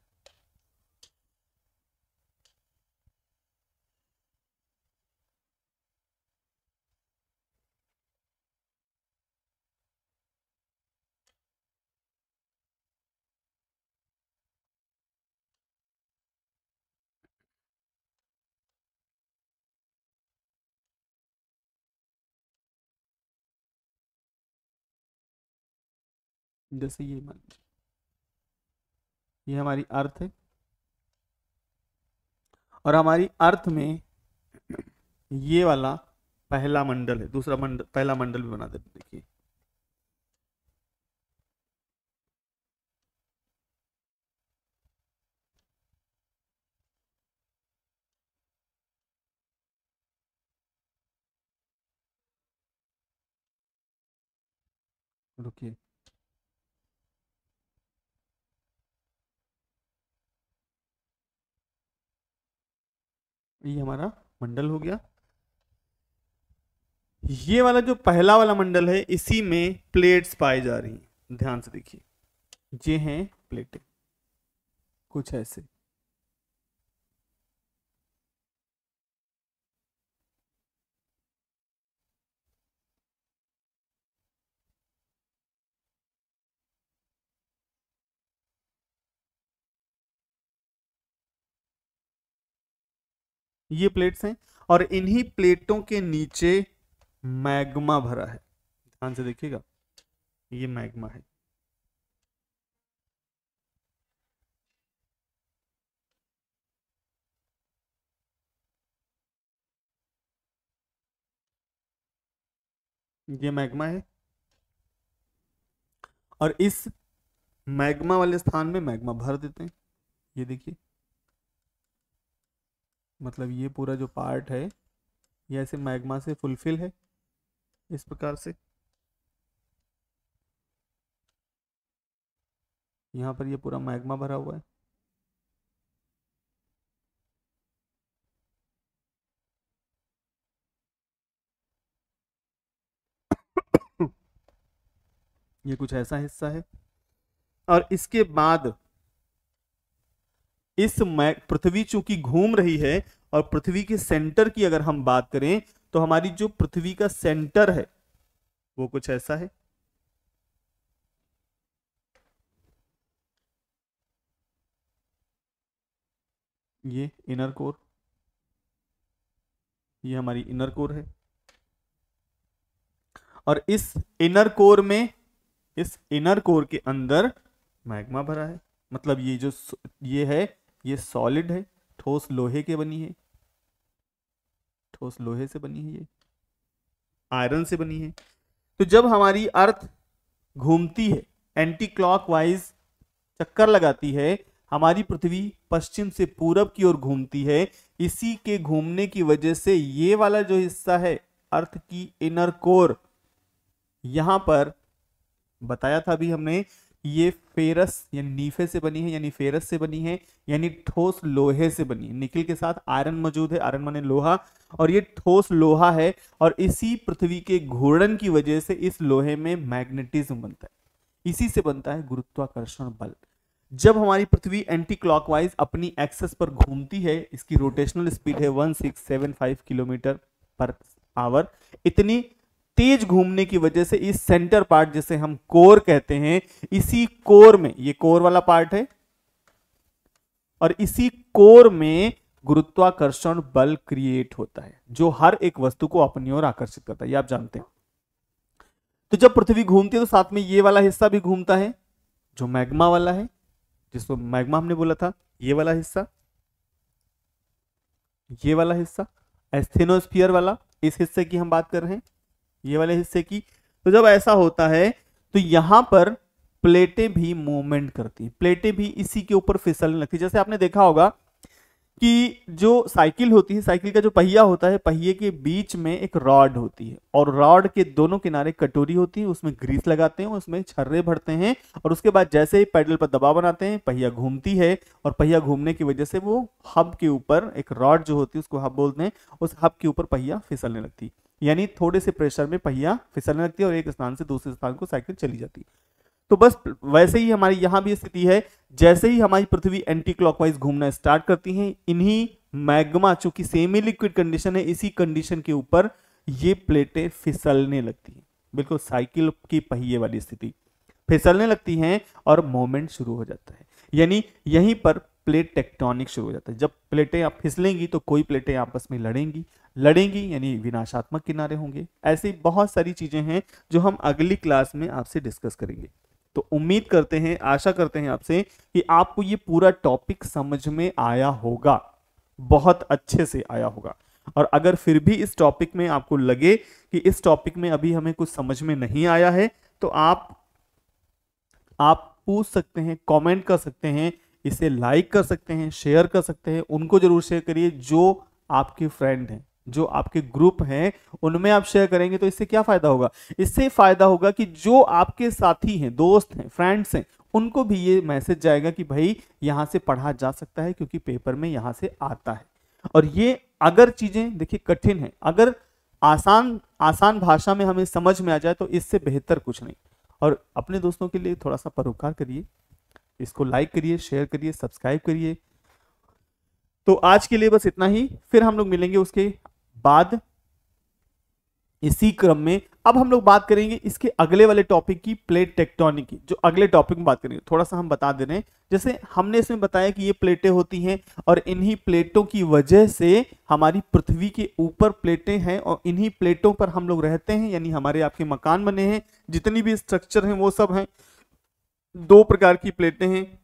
जैसे ये मान लीजिए, ये हमारी अर्थ है और हमारी अर्थ में ये वाला पहला मंडल है, दूसरा मंडल, पहला मंडल भी बना देते, देखिए। रुकिए, ये हमारा मंडल हो गया। ये वाला जो पहला वाला मंडल है, इसी में प्लेट्स पाई जा रही हैं, ध्यान से देखिए। ये हैं प्लेटें, कुछ ऐसे। ये प्लेट्स हैं और इन्हीं प्लेटों के नीचे मैग्मा भरा है, ध्यान से देखिएगा, ये मैग्मा है। ये मैग्मा है और इस मैग्मा वाले स्थान में मैग्मा भर देते हैं। ये देखिए, मतलब ये पूरा जो पार्ट है ये ऐसे मैग्मा से फुलफिल है, इस प्रकार से। यहाँ पर ये पूरा मैग्मा भरा हुआ है। ये कुछ ऐसा हिस्सा है। और इसके बाद इस पृथ्वी चूंकि घूम रही है और पृथ्वी के सेंटर की अगर हम बात करें तो हमारी जो पृथ्वी का सेंटर है वो कुछ ऐसा है। ये इनर कोर, ये हमारी इनर कोर है। और इस इनर कोर में, इस इनर कोर के अंदर मैग्मा भरा है। मतलब ये जो ये है ये सॉलिड है, ठोस लोहे के बनी है, ठोस लोहे से बनी है, ये आयरन से बनी है। तो जब हमारी अर्थ घूमती है, एंटी क्लॉकवाइज चक्कर लगाती है, हमारी पृथ्वी पश्चिम से पूरब की ओर घूमती है। इसी के घूमने की वजह से ये वाला जो हिस्सा है अर्थ की इनर कोर, यहां पर बताया था अभी हमने, ये फेरस यानी नीफे से बनी है, यानी फेरस से बनी है, यानी ठोस लोहे से बनी है। निकिल के साथ आयरन मौजूद है, आयरन माने लोहा, और ये ठोस लोहा है। और इसी पृथ्वी के घूर्णन की वजह से इस लोहे में मैग्नेटिज्म बनता है, इसी से बनता है गुरुत्वाकर्षण बल। जब हमारी पृथ्वी एंटी क्लॉकवाइज अपनी एक्सेस पर घूमती है, इसकी रोटेशनल स्पीड है 1675 किलोमीटर पर आवर। इतनी तेज घूमने की वजह से इस सेंटर पार्ट जिसे हम कोर कहते हैं, इसी कोर में, ये कोर वाला पार्ट है, और इसी कोर में गुरुत्वाकर्षण बल क्रिएट होता है जो हर एक वस्तु को अपनी ओर आकर्षित करता है, ये आप जानते हैं। तो जब पृथ्वी घूमती है तो साथ में ये वाला हिस्सा भी घूमता है जो मैग्मा वाला है, जिसको मैग्मा हमने बोला था। ये वाला हिस्सा, ये वाला हिस्सा एस्थेनोस्फीयर वाला, इस हिस्से की हम बात कर रहे हैं, ये वाले हिस्से की। तो जब ऐसा होता है तो यहां पर प्लेटें भी मूवमेंट करती हैं, प्लेटें भी इसी के ऊपर फिसलने लगती है। जैसे आपने देखा होगा कि जो साइकिल होती है, साइकिल का जो पहिया होता है, पहिए के बीच में एक रॉड होती है और रॉड के दोनों किनारे कटोरी होती है, उसमें ग्रीस लगाते हैं, उसमें छर्रे भरते हैं, और उसके बाद जैसे ही पैडल पर दबाव बनाते हैं पहिया घूमती है, और पहिया घूमने की वजह से वो हब के ऊपर एक रॉड जो होती है उसको हब बोलते हैं, उस हब के ऊपर पहिया फिसलने लगती है। यानी थोड़े से प्रेशर में पहिया फिसलने लगती है और एक स्थान से दूसरे स्थान को साइकिल चली जाती है। तो बस वैसे ही हमारी यहां भी स्थिति है। जैसे ही हमारी पृथ्वी एंटी क्लॉकवाइज घूमना स्टार्ट करती है, इन्हीं मैग्मा, चूंकि सेमी लिक्विड कंडीशन है, इसी कंडीशन के ऊपर ये प्लेटें फिसलने लगती हैं। बिल्कुल साइकिल की पहिए वाली स्थिति, फिसलने लगती हैं और मूवमेंट शुरू हो जाता है। यानी यहीं पर प्लेट टेक्टोनिक शुरू हो जाता है। जब प्लेटें आप फिसलेंगी तो कोई प्लेटें आपस में लड़ेंगी यानी विनाशात्मक किनारे होंगे। ऐसी बहुत सारी चीजें हैं जो हम अगली क्लास में आपसे डिस्कस करेंगे। तो उम्मीद करते हैं, आशा करते हैं आपसे कि आपको ये पूरा टॉपिक समझ में आया होगा, बहुत अच्छे से आया होगा। और अगर फिर भी इस टॉपिक में आपको लगे कि इस टॉपिक में अभी हमें कुछ समझ में नहीं आया है, तो आप पूछ सकते हैं, कमेंट कर सकते हैं, इसे लाइक कर सकते हैं, शेयर कर सकते हैं। उनको जरूर शेयर करिए जो आपके फ्रेंड हैं, जो आपके ग्रुप हैं, उनमें आप शेयर करेंगे तो इससे क्या फायदा होगा? इससे फायदा होगा कि जो आपके साथी हैं, दोस्त हैं, फ्रेंड्स हैं, उनको भी ये मैसेज जाएगा कि भाई यहां से पढ़ा जा सकता है क्योंकि पेपर में यहां से आता है। और ये अगर चीजें देखिए कठिन है, अगर आसान भाषा में हमें समझ में आ जाए तो इससे बेहतर कुछ नहीं। और अपने दोस्तों के लिए थोड़ा सा परोपकार करिए, इसको लाइक करिए, शेयर करिए, सब्सक्राइब करिए। तो आज के लिए बस इतना ही, फिर हम लोग मिलेंगे उसके बाद इसी क्रम में। अब हम लोग बात करेंगे इसके अगले वाले टॉपिक की, प्लेट टेक्टोनिक की, जो अगले टॉपिक में बात करेंगे। थोड़ा सा हम बता दे रहे हैं, जैसे हमने इसमें बताया कि ये प्लेटें होती हैं और इन्हीं प्लेटों की वजह से हमारी पृथ्वी के ऊपर प्लेटें हैं और इन्हीं प्लेटों पर हम लोग रहते हैं, यानी हमारे आपके मकान बने हैं, जितनी भी स्ट्रक्चर हैं वो सब हैं। दो प्रकार की प्लेटें हैं,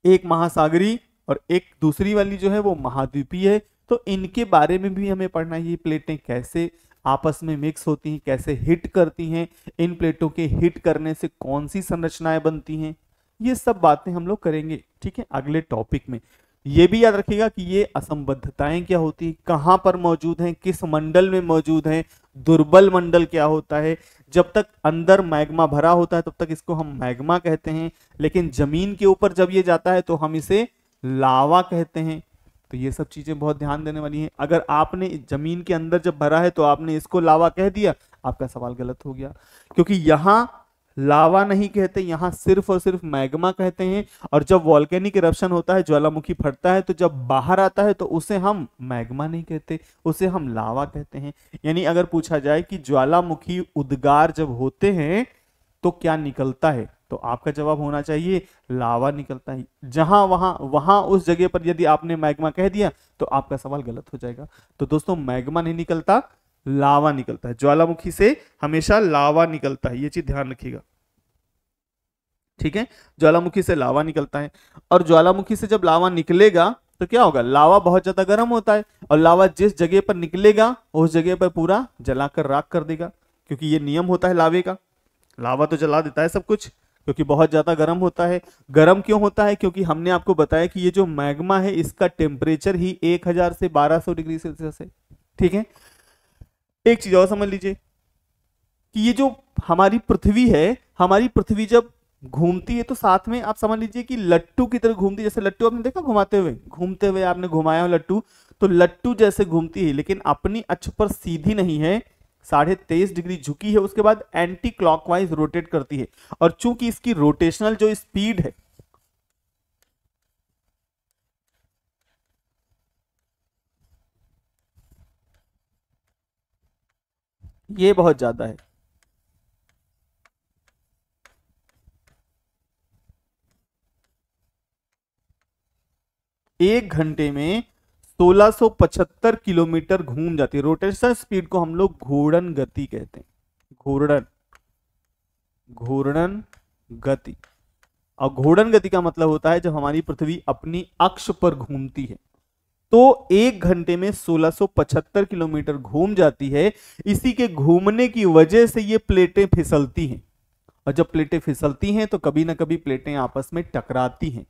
एक महासागरीय और एक दूसरी वाली जो है वो महाद्वीपीय है। तो इनके बारे में भी हमें पढ़ना है, ये प्लेटें कैसे आपस में मिक्स होती हैं, कैसे हिट करती हैं, इन प्लेटों के हिट करने से कौन सी संरचनाएं बनती हैं, ये सब बातें हम लोग करेंगे, ठीक है, अगले टॉपिक में। ये भी याद रखिएगा कि ये असंबद्धताएं क्या होती है, कहां पर मौजूद हैं, किस मंडल में मौजूद हैं, दुर्बल मंडल क्या होता है। जब तक अंदर मैग्मा भरा होता है तब तक इसको हम मैग्मा कहते हैं, लेकिन जमीन के ऊपर जब ये जाता है तो हम इसे लावा कहते हैं। तो ये सब चीजें बहुत ध्यान देने वाली हैं। अगर आपने जमीन के अंदर जब भरा है तो आपने इसको लावा कह दिया, आपका सवाल गलत हो गया, क्योंकि यहां लावा नहीं कहते, यहाँ सिर्फ और सिर्फ मैग्मा कहते हैं। और जब वॉल्केनिक इरप्शन होता है, ज्वालामुखी फटता है, तो जब बाहर आता है तो उसे हम मैग्मा नहीं कहते, उसे हम लावा कहते हैं। यानी अगर पूछा जाए कि ज्वालामुखी उद्गार जब होते हैं तो क्या निकलता है, तो आपका जवाब होना चाहिए लावा निकलता है। जहां वहां उस जगह पर यदि आपने मैग्मा कह दिया तो आपका सवाल गलत हो जाएगा। तो दोस्तों मैग्मा नहीं निकलता, लावा निकलता है। ज्वालामुखी से हमेशा लावा निकलता है, ये चीज ध्यान रखिएगा, ठीक है। ज्वालामुखी से लावा निकलता है, और ज्वालामुखी से जब लावा निकलेगा तो क्या होगा, लावा बहुत ज्यादा गर्म होता है, और लावा जिस जगह पर निकलेगा उस जगह पर पूरा जलाकर राख कर देगा, क्योंकि ये नियम होता है लावे का। लावा तो जला देता है सब कुछ, क्योंकि बहुत ज्यादा गर्म होता है। गर्म क्यों होता है, क्योंकि हमने आपको बताया कि ये जो मैग्मा है इसका टेम्परेचर ही 1000 से 1200 डिग्री सेल्सियस है, ठीक है। एक चीज और समझ लीजिए कि ये जो हमारी पृथ्वी है, हमारी पृथ्वी जब घूमती है तो साथ में आप समझ लीजिए कि लट्टू की तरह घूमती है। जैसे लट्टू आपने देखा घुमाते हुए, घूमते हुए आपने घुमाया हो लट्टू, तो लट्टू जैसे घूमती है, लेकिन अपनी अक्ष पर सीधी नहीं है, 23.5 डिग्री झुकी है, उसके बाद एंटी क्लॉकवाइज रोटेट करती है। और चूंकि इसकी रोटेशनल जो स्पीड है ये बहुत ज्यादा है, एक घंटे में 1675 किलोमीटर घूम जाती है। रोटेशनल स्पीड को हम लोग घूर्णन गति कहते हैं, घूर्णन गति। और घूर्णन गति का मतलब होता है जब हमारी पृथ्वी अपनी अक्ष पर घूमती है, तो एक घंटे में 1675 किलोमीटर घूम जाती है। इसी के घूमने की वजह से ये प्लेटें फिसलती हैं, और जब प्लेटें फिसलती हैं तो कभी ना कभी प्लेटें आपस में टकराती हैं।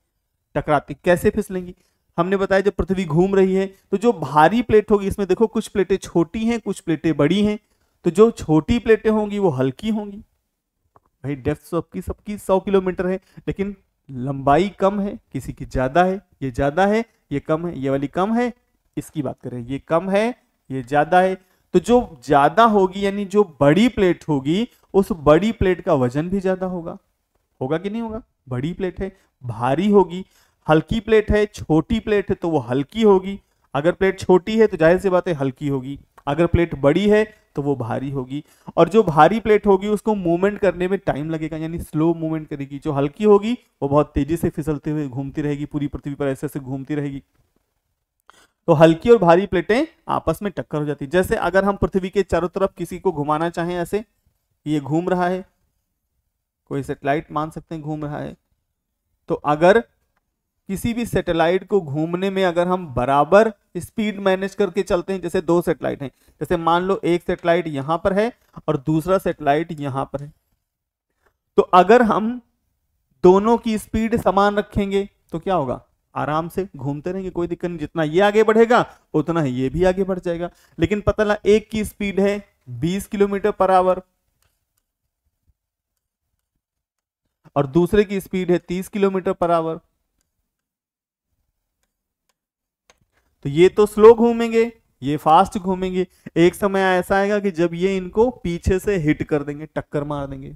कैसे फिसलेंगी, हमने बताया जब पृथ्वी घूम रही है तो जो भारी प्लेट होगी, इसमें देखो कुछ प्लेटें छोटी हैं कुछ प्लेटें बड़ी हैं, तो जो छोटी प्लेटें होंगी वो हल्की होंगी। भाई डेप्थ सबकी 100 किलोमीटर है, लेकिन लंबाई कम है, किसी की ज्यादा है, ये ज्यादा है ये कम है, ये वाली कम है, इसकी बात करें ये कम है ये ज्यादा है। तो जो ज्यादा होगी यानी जो बड़ी प्लेट होगी, उस बड़ी प्लेट का वजन भी ज्यादा होगा कि नहीं होगा, बड़ी प्लेट है भारी होगी। हल्की प्लेट है, छोटी प्लेट है तो वो हल्की होगी। अगर प्लेट छोटी है तो जाहिर सी बात है हल्की होगी, अगर प्लेट बड़ी है तो वो भारी होगी। और जो भारी प्लेट होगी उसको मूवमेंट करने में टाइम लगेगा, यानी स्लो मूवमेंट करेगी। जो हल्की होगी वो बहुत तेजी से फिसलते हुए घूमती रहेगी, पूरी पृथ्वी पर ऐसे ऐसे घूमती रहेगी। तो हल्की और भारी प्लेटें आपस में टक्कर हो जाती है। जैसे अगर हम पृथ्वी के चारों तरफ किसी को घुमाना चाहें, ऐसे ये घूम रहा है, कोई सैटेलाइट मान सकते हैं घूम रहा है, तो अगर किसी भी सैटेलाइट को घूमने में अगर हम बराबर स्पीड मैनेज करके चलते हैं, जैसे दो सैटेलाइट हैं, जैसे मान लो एक सैटेलाइट यहां पर है और दूसरा सैटेलाइट यहां पर है, तो अगर हम दोनों की स्पीड समान रखेंगे तो क्या होगा, आराम से घूमते रहेंगे, कोई दिक्कत नहीं। जितना ये आगे बढ़ेगा उतना ही ये भी आगे बढ़ जाएगा। लेकिन पता लगा एक की स्पीड है 20 किलोमीटर पर आवर और दूसरे की स्पीड है 30 किलोमीटर पर आवर, तो ये तो स्लो घूमेंगे ये फास्ट घूमेंगे। एक समय ऐसा आएगा कि जब ये इनको पीछे से हिट कर देंगे, टक्कर मार देंगे,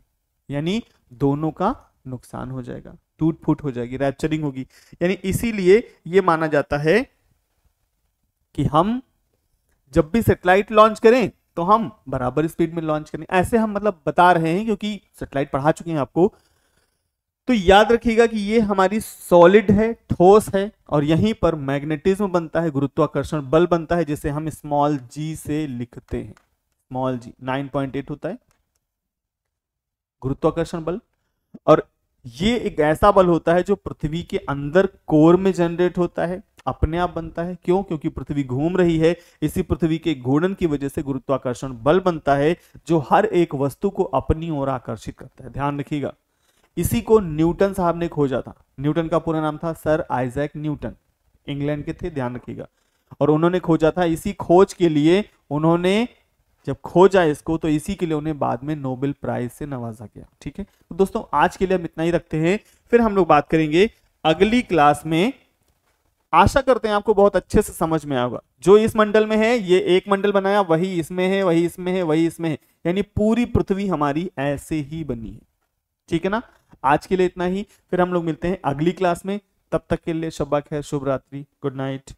यानी दोनों का नुकसान हो जाएगा, टूट फूट हो जाएगी, रैप्चरिंग होगी। यानी इसीलिए ये माना जाता है कि हम जब भी सैटेलाइट लॉन्च करें तो हम बराबर स्पीड में लॉन्च करें। ऐसे हम मतलब बता रहे हैं क्योंकि सैटेलाइट पढ़ा चुके हैं आपको। तो याद रखिएगा कि ये हमारी सॉलिड है, ठोस है, और यहीं पर मैग्नेटिज्म बनता है, गुरुत्वाकर्षण बल बनता है, जिसे हम स्मॉल जी से लिखते हैं। स्मॉल जी 9.8 होता है गुरुत्वाकर्षण बल। और ये एक ऐसा बल होता है जो पृथ्वी के अंदर कोर में जनरेट होता है, अपने आप बनता है। क्यों? क्योंकि पृथ्वी घूम रही है, इसी पृथ्वी के घूर्णन की वजह से गुरुत्वाकर्षण बल बनता है जो हर एक वस्तु को अपनी ओर आकर्षित करता है। ध्यान रखिएगा, इसी को न्यूटन साहब ने खोजा था। न्यूटन का पूरा नाम था सर आइजैक न्यूटन, इंग्लैंड के थे, ध्यान रखिएगा। और उन्होंने खोजा था, इसी खोज के लिए उन्होंने जब खोजा इसको तो इसी के लिए उन्हें बाद में नोबेल प्राइज से नवाजा गया। ठीक है, तो दोस्तों आज के लिए हम इतना ही रखते हैं, फिर हम लोग बात करेंगे अगली क्लास में। आशा करते हैं आपको बहुत अच्छे से समझ में आएगा। जो इस मंडल में है ये एक मंडल बनाया, वही इसमें है, वही इसमें है, वही इसमें है, यानी पूरी पृथ्वी हमारी ऐसे ही बनी है। ठीक है ना। आज के लिए इतना ही, फिर हम लोग मिलते हैं अगली क्लास में। तब तक के लिए शब्बा खैर, शुभ रात्रि, गुड नाइट।